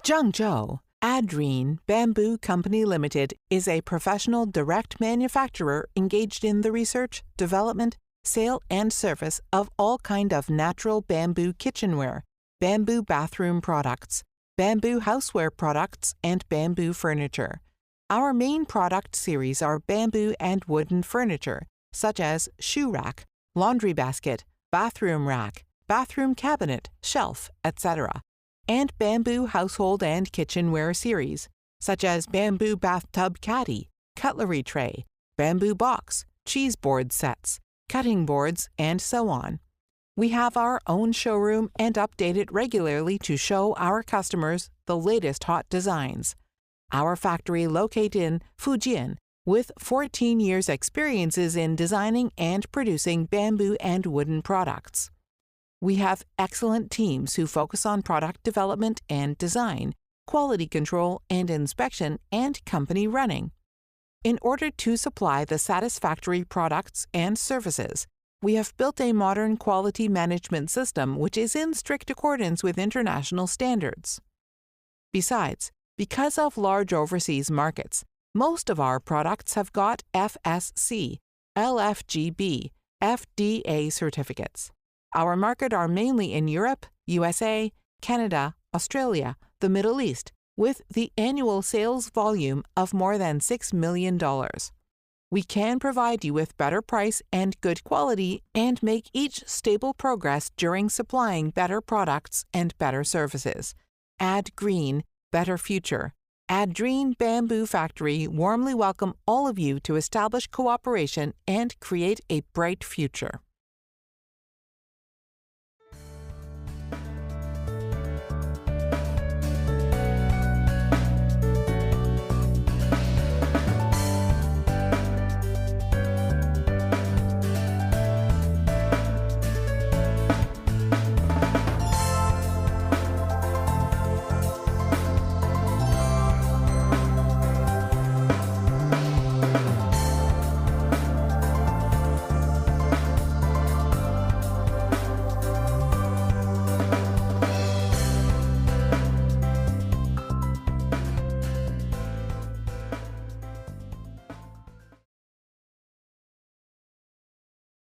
Zhengzhou, Addreen Bamboo Company Limited is a professional direct manufacturer engaged in the research, development, sale, and service of all kind of natural bamboo kitchenware, bamboo bathroom products, bamboo houseware products, and bamboo furniture. Our main product series are bamboo and wooden furniture, such as shoe rack, laundry basket, bathroom rack, bathroom cabinet, shelf, etc., and bamboo household and kitchenware series, such as bamboo bathtub caddy, cutlery tray, bamboo box, cheese board sets, cutting boards, and so on. We have our own showroom and update it regularly to show our customers the latest hot designs. Our factory located in Fujian, with 14 years' experiences in designing and producing bamboo and wooden products. We have excellent teams who focus on product development and design, quality control and inspection, and company running. In order to supply the satisfactory products and services, we have built a modern quality management system which is in strict accordance with international standards. Besides, because of large overseas markets, most of our products have got FSC, LFGB, FDA certificates. Our market are mainly in Europe, USA, Canada, Australia, the Middle East, with the annual sales volume of more than $6 million. We can provide you with better price and good quality and make each stable progress during supplying better products and better services. Addreen, better future. Addreen Bamboo Factory warmly welcome all of you to establish cooperation and create a bright future.